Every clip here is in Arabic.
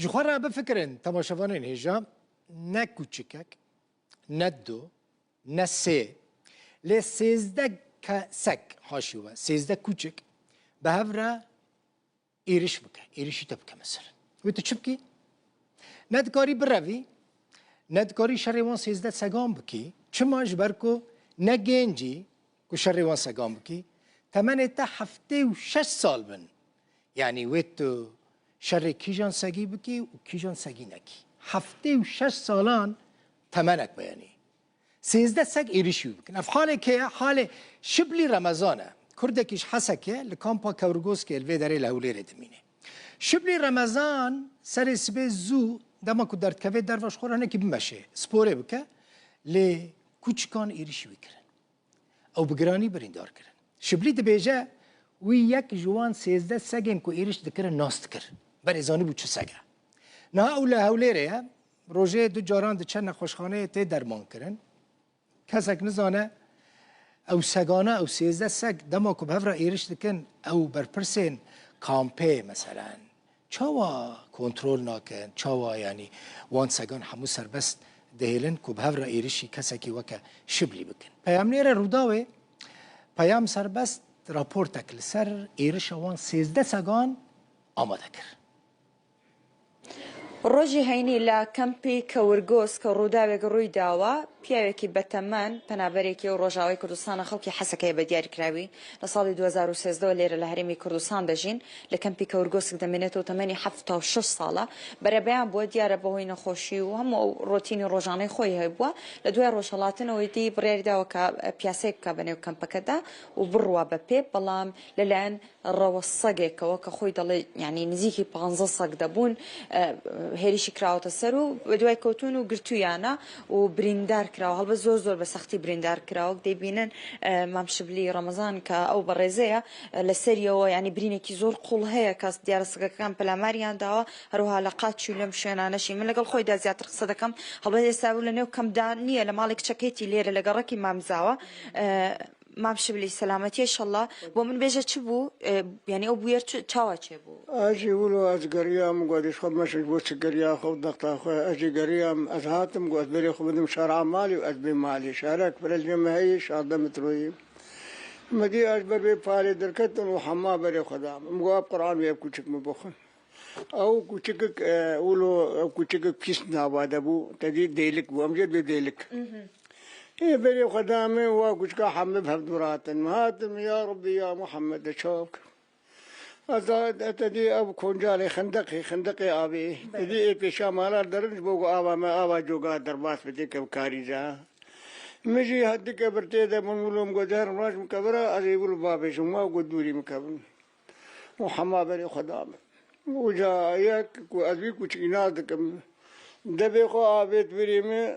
جخورا بفكرن تماشاوانین هجا نه کوچکک نه دو نه سه لی سیزده سگ هاشیوه سیزده کوچک به هفره ایرش بکه ایرشی تبکه مثلا و تو چی بکی؟ ندکاری بروی ندکاری شریوان سیزده سگام بکی چما جبرکو نگنجی کو شریوان سگام بکی تمنه تا هفته و 6 سال بن یعنی ویتو شر کیجان سگی بکی و کیجان سگی نکی هفته و 6 سالان تمنک بیانی 13 سگ ایریشی بکن اف حاله که حال شبلی رمضانه کردکیش حسکه لکامپا کورگوز که الوی داره لحولی ردمینه شبلی رمضان سر سبه زو دما که درد کوه در وش خورانه که بمشه سپوره بکه لی کوچکان ایریشی بکرن او بگرانی بریندار کرن شبلی دبیجه وی یک جوان 13 سگین که ایریش دکره ناست کر بر ازانی بود چه سگه نه اوله هولیره روژه دو جاران ده چند خوشخانه تی درمان کرن کسک نزانه او سگانه او 13 سگ دما که بهفره ایریش دکن او برپرسین کامپه مثلا چاوا کنترل ناکن چاوا یعنی وان سگان همو سربست دهیلن که بهفره ایریشی کسکی وکه شبلی بکن پیام نیره روداوه پیام سربست راپورت اکل سر ایرش وان 13 سگان آماده کرد ڕۆژی هەینی لە کەمپی کەورگۆس کە ڕووداوێک ڕووی داوە پیاوێکی بەتەمەن پەنابەرێکی و ڕۆژاوای کوردستانە خەڵکی حەسەکەی بە دیاریکراوی لە ساڵی 2013 لێرە لە هەرێمی کوردستان دەژین لە کەمپی کەورگۆسک دەمێنێتەوە تەمەنی 76 ساڵە بەرەبەیان بووە دیارە بەهۆی نەخۆشی و هەموو ڕۆتینی ڕۆژانەی خۆی هەبووە لە دوای ڕۆژهەڵاتنەوەی دی بڕیاریداوە کە پیاسەیەک بکە بەنێو کەمپەکەدا و بڕوا بە پێ بەڵام لەلایەن ڕەوە سەگێکەوە کە خۆی دەڵێ یعنی نزیکی 15 سەگ دەبوون هێریشی کراوەتە سەر و بە دوای کەوتون و گرتویانە و بریندار کراوە هەڵبە زۆر بە سەختی بریندار کراوە دەیبینن مام شبلی ڕەمەزان کە ئەو بەڕێزەیە لە سەریەوە ینی برینێکی زۆر قوڵ هەیە کەس دیارە سەگەکان پەلاماریان داوە هەروەها لە قاچی لەم شوێنانەشی من لەگەڵ خۆیدا زیاتر قسە دەکەم هەڵبەت ئێستا لە نێو کەمدا نییە لە ماڵێک چەکێتی لێرە لە گەڕەکی مامزاوە مام شبلی سلامتی انشالله با من بیجه چی بو یعنی او بویر چاوا چه بو اجي ولو از قريام قادش خد مشي بوش قريا خد ضغط اخو اجي قريام از هاتم قاد بري خد بدم شارع مالي واز بي مالي شارك برجم هي شاده متروي مدي اجبر بي فاري دركت وحما بري خدام مقاب قران ويب كوچك مبخن او كوچك ولو كوچك كيسنا بعد ابو تدي ديلك بو امجد بي ديلك إيه بري خدامي واقوش كا حمد بهالدورات مهاتم يا ربي يا محمد أشوفك أتدي أبو كونجالي خندقي أبي تدي إيه بيشا مالا درج بوغو آبا ما آبا جوغا درباس بديك بكاريزا مجي هدك برتيدا من ولوم قدر راج مكبرة أزيب البابي شما وقدوري مكبر محمد بري خدامي وجا ياك وأزبيك وشينادك دبي خو آبيت بريمي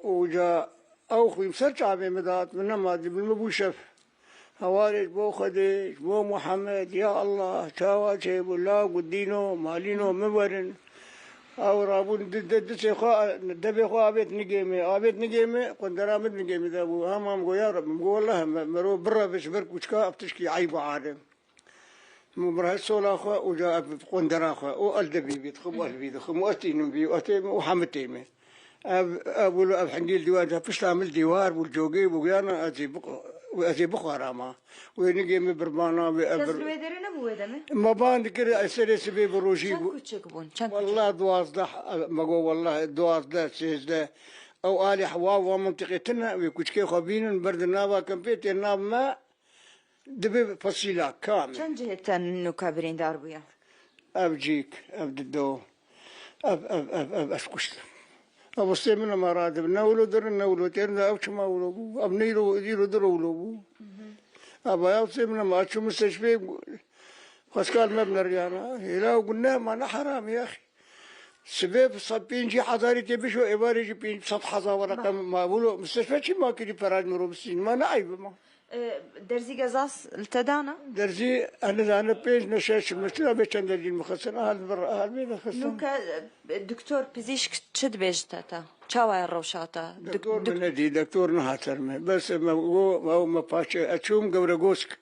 وجا او خوي مسرچ عبي مدات من ما دي بالمبوشف هوارج بو خديش بو محمد يا الله تاوا جيب الله قدينو مالينو مبرن او رابون دد خو دبي خو ابيت نجيمي قندرامد نجيمي دابو هم قو يا رب قول والله مرو برا بش برك وشكا افتشكي عيب عادم مبرها سولا خو وجا قندرا خو او الدبي بيت خو البيت خو مؤتين بي وحمتيمي أقول أبحنجيل ديوار فش عمل ديوار والجوجي وقيانا أجي بخارا ما وينجي مبرمانا ما باند كده أسرع سبي بروجي والله دوازده ما قو والله دوازده سيزده أو آلي حوا ومنطقتنا ويكوشكي خبين برد النابا كمبيت الناب ما دبي فصيلة كامل چند جهة نكابرين داربويا أبجيك أبدو أب أشكش أبو سيمنا ما رادب نولو در نولو تيرنا أوش ما ولو أب نيرو يرو درولو أبا يا سيمنا ما أشوف مستشفى خسكال ما بنرجعنا إلا قلنا ما حرام يا أخي سبب صبين جي حضاري تبشو إباري جي بين صد حضارة ورقم ما ولو مستشفى شي ما كذي فراج مروبسين ما نعيب ما درزي قزاز التدانا درزي أنا بيج نشاش مشكلة بيشان درجي المخسن هال بين خسن نوكا دكتور بزيش تشد بيجتاتا چاوای الروشاتا دكتور نهاتر بس ما هو ما باشا أشوم قبر جوسك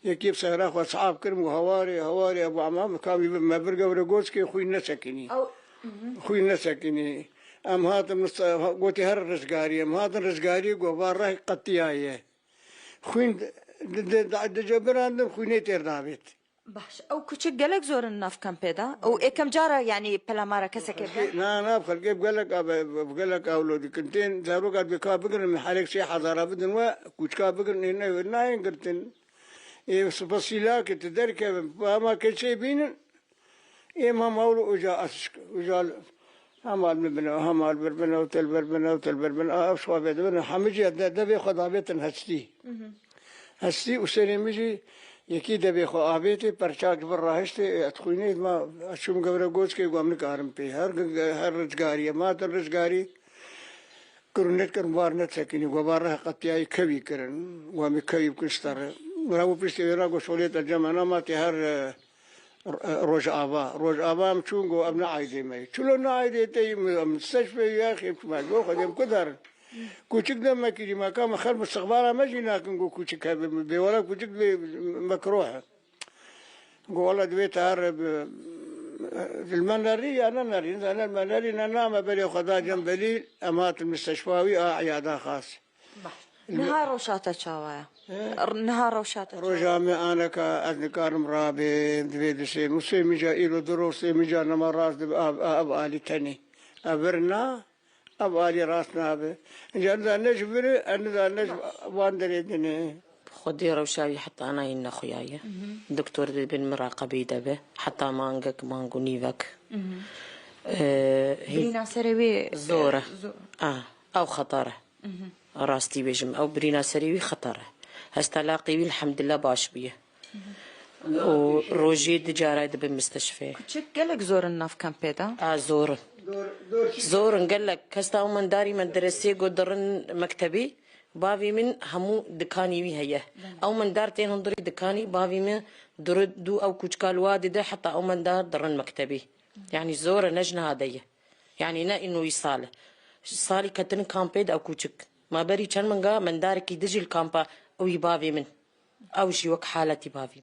يكيب سهرة وأصحاب كرم وهواري أبو عمام كامي ما برقة ورقوس كي خوي نسكني خوي نسكني أم هذا قوتي هر رزقاري أم هذا رزقاري قوباره قطياية خوين دجبران خوي نتير دابت باش او كوچك گلک زور الناف كم پیدا او اكم جارة يعني بلا مارا كسك نا بخلقي بقلك أولودي كنتين زارو قد بكا بقرن من حالك شي حضارة بدن وكوچكا بقرن هنا ناين قرتن إيه بسيلا كتدرك ما كل شيء بين إيه ما مولو وجا أسك وجا همال مبنا همال بربنا وتل بربنا وتل بربنا أشوا بدنا حمجي دبي خدا بيتن هستي وسلمجي يكيد دبي خو أبيتي برشاك براهشتي أتخويني ما أشوم قبر جوز كي قام نكارم بي هر رجاري ما ترجاري كرنت كرمارنت سكيني وباره قطياي كبي كرن وامي كبي كشتر راهو بيشتي راهو شوليت الجمعنا ما تهر روج آبا مشونغو أبنا عايدي ماي شلون نعايدي تي مستشفى يا أخي ما جو خدم كدر كوچك دم كيري ما كان خرب استقبالها ما جينا كنقول كوچك بولا كوچك مكروه قول والله دويت هرب المناري أنا المناري أنا ما بري خدا جنبلي أمات المستشفاوي عيادة خاص نهار وشاطة شوايا نهار وشاطة رجامي أنا كأذكار مرابي دويت سي مسي مجا إلو دروسي مجا نمراس أب آلي تاني أبرنا أبالي راسنا به إن نجبري أن نجب واندري دني خدي روشاوي حتى أنا إن خوياي دكتور بن مراقبي دبه حتى مانجو نيفك برينا سروي زورة أو خطرة راستي بيجم أو برينا سروي خطرة هستلاقي الحمد لله باش بيه وروجي دجارة بالمستشفى كوچك گلک زور الناف كم پیدا زور قال لك كستا من داري مدرسة قدرن مكتبي بافي من همو دكاني وهي او من دارتين هندري دكاني بافي من دو او كوچكال وادي ده حتى او من دار درن مكتبي يعني زور نجنا هديه يعني نا انه يصال صالي كتن كامبيد او كوچك ما بري كان من دارك يدجي الكامبا او يبافي من او شي وك حالتي بافي